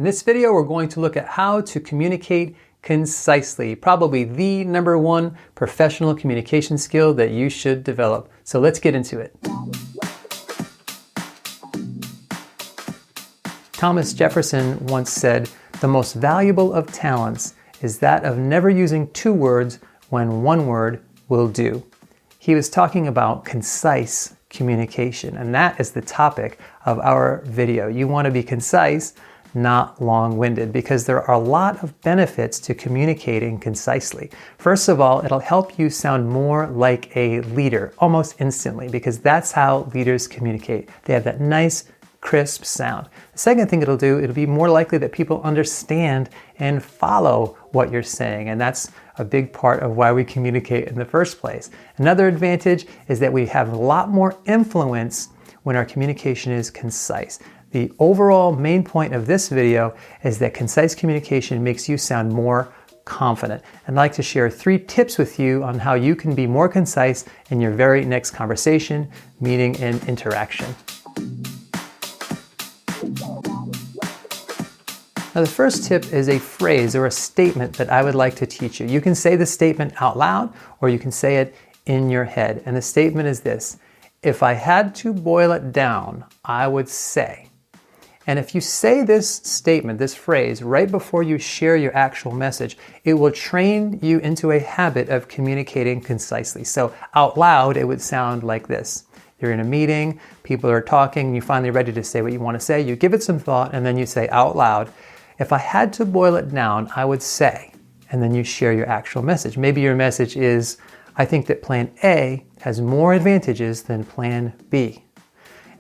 In this video, we're going to look at how to communicate concisely, probably the number one professional communication skill that you should develop. So let's get into it. Thomas Jefferson once said, "The most valuable of talents is that of never using two words when one word will do." He was talking about concise communication, and that is the topic of our video. You want to be concise, not long-winded, because there are a lot of benefits to communicating concisely. First of all, it'll help you sound more like a leader almost instantly, because that's how leaders communicate. They have that nice, crisp sound. The second thing it'll do, it'll be more likely that people understand and follow what you're saying, and that's a big part of why we communicate in the first place. Another advantage is that we have a lot more influence when our communication is concise. The overall main point of this video is that concise communication makes you sound more confident. I'd like to share 3 tips with you on how you can be more concise in your very next conversation, meeting, and interaction. Now, the first tip is a phrase or a statement that I would like to teach you. You can say the statement out loud or you can say it in your head. And the statement is this: if I had to boil it down, I would say. And if you say this statement, this phrase, right before you share your actual message, it will train you into a habit of communicating concisely. So out loud, it would sound like this. You're in a meeting, people are talking, you're finally ready to say what you want to say. You give it some thought, and then you say out loud, if I had to boil it down, I would say, and then you share your actual message. Maybe your message is, I think that plan A has more advantages than plan B.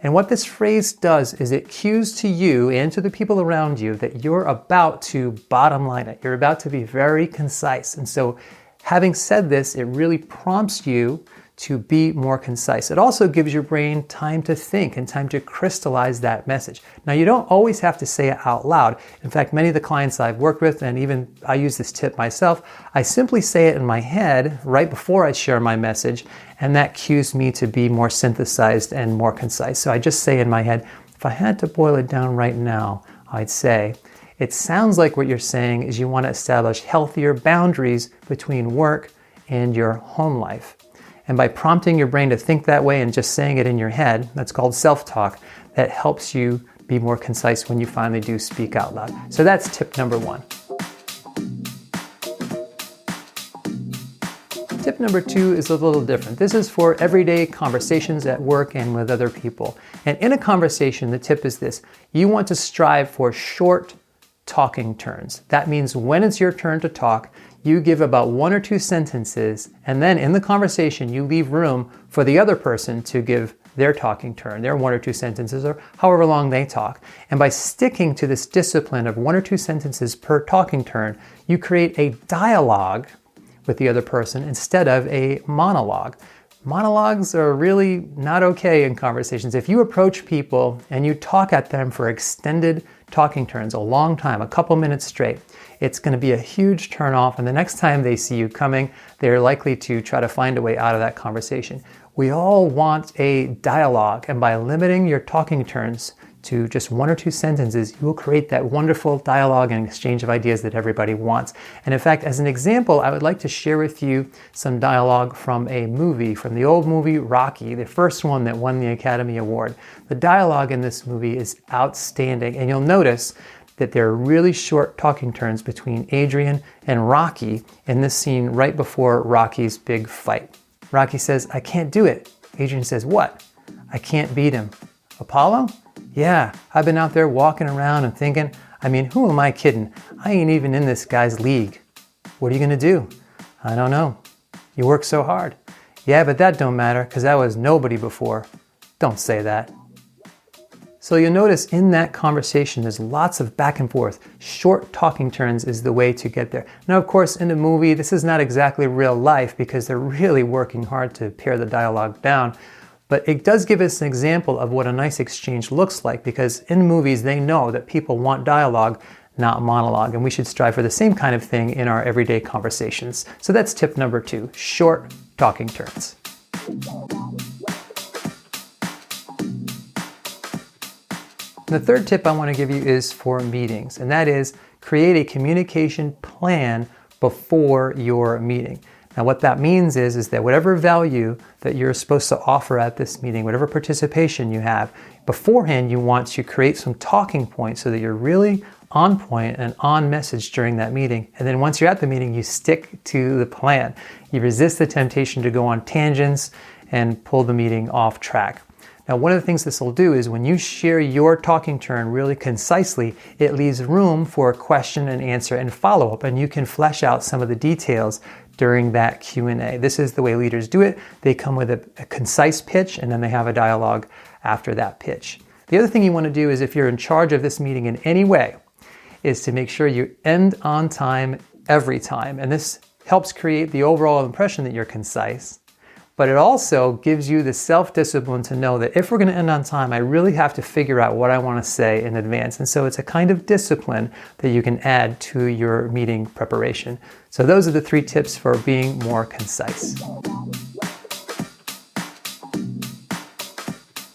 And what this phrase does is it cues to you and to the people around you that you're about to bottom line it. You're about to be very concise. And so having said this, it really prompts you to be more concise. It also gives your brain time to think and time to crystallize that message. Now, you don't always have to say it out loud. In fact, many of the clients I've worked with, and even I use this tip myself, I simply say it in my head right before I share my message, and that cues me to be more synthesized and more concise. So I just say in my head, if I had to boil it down right now, I'd say, it sounds like what you're saying is you want to establish healthier boundaries between work and your home life. And by prompting your brain to think that way and just saying it in your head, that's called self-talk, that helps you be more concise when you finally do speak out loud. So that's tip number 1. Tip number 2 is a little different. This is for everyday conversations at work and with other people. And in a conversation, the tip is this: you want to strive for short talking turns. That means when it's your turn to talk, you give about 1 or 2 sentences, and then in the conversation, you leave room for the other person to give their talking turn, their 1 or 2 sentences, or however long they talk. And by sticking to this discipline of 1 or 2 sentences per talking turn, you create a dialogue with the other person instead of a monologue. Monologues are really not okay in conversations. If you approach people and you talk at them for extended talking turns, a long time, a couple minutes straight, it's going to be a huge turnoff, and the next time they see you coming, they're likely to try to find a way out of that conversation. We all want a dialogue, and by limiting your talking turns to just 1 or 2 sentences, you will create that wonderful dialogue and exchange of ideas that everybody wants. And in fact, as an example, I would like to share with you some dialogue from a movie, from the old movie Rocky, the first one that won the Academy Award. The dialogue in this movie is outstanding, and you'll notice that there are really short talking turns between Adrian and Rocky in this scene right before Rocky's big fight. Rocky says, "I can't do it." Adrian says, "What?" "I can't beat him." "Apollo?" "Yeah, I've been out there walking around and thinking, who am I kidding? I ain't even in this guy's league." "What are you gonna do?" "I don't know." "You work so hard." "Yeah, but that don't matter, because I was nobody before." "Don't say that." So you'll notice in that conversation, there's lots of back and forth. Short talking turns is the way to get there. Now, of course, in a movie, this is not exactly real life because they're really working hard to pare the dialogue down. But it does give us an example of what a nice exchange looks like, because in movies, they know that people want dialogue, not monologue. And we should strive for the same kind of thing in our everyday conversations. So that's tip number 2, short talking turns. And the third tip I want to give you is for meetings, and that is create a communication plan before your meeting. Now what that means is that whatever value that you're supposed to offer at this meeting, whatever participation you have, beforehand you want to create some talking points so that you're really on point and on message during that meeting. And then once you're at the meeting, you stick to the plan. You resist the temptation to go on tangents and pull the meeting off track. Now, one of the things this will do is when you share your talking turn really concisely, it leaves room for a question and answer and follow-up, and you can flesh out some of the details during that Q&A. This is the way leaders do it. They come with a concise pitch, and then they have a dialogue after that pitch. The other thing you want to do is, if you're in charge of this meeting in any way, is to make sure you end on time every time. And this helps create the overall impression that you're concise. But it also gives you the self-discipline to know that if we're going to end on time, I really have to figure out what I want to say in advance. And so it's a kind of discipline that you can add to your meeting preparation. So those are the 3 tips for being more concise.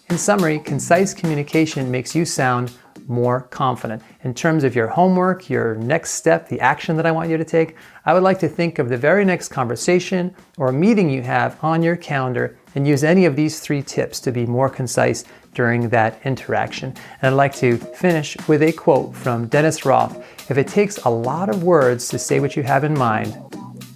In summary, concise communication makes you sound more confident. In terms of your homework, your next step, the action that I want you to take, I would like to think of the very next conversation or meeting you have on your calendar and use any of these 3 tips to be more concise during that interaction. And I'd like to finish with a quote from Dennis Roth. If it takes a lot of words to say what you have in mind,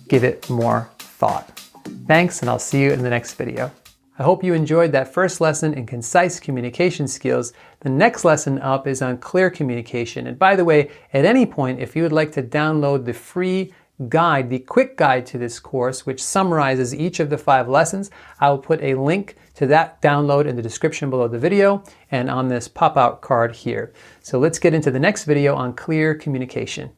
give it more thought. Thanks, and I'll see you in the next video. I hope you enjoyed that first lesson in concise communication skills. The next lesson up is on clear communication. And by the way, at any point, if you would like to download the free guide, the quick guide to this course, which summarizes each of the 5 lessons, I will put a link to that download in the description below the video and on this pop-out card here. So let's get into the next video on clear communication.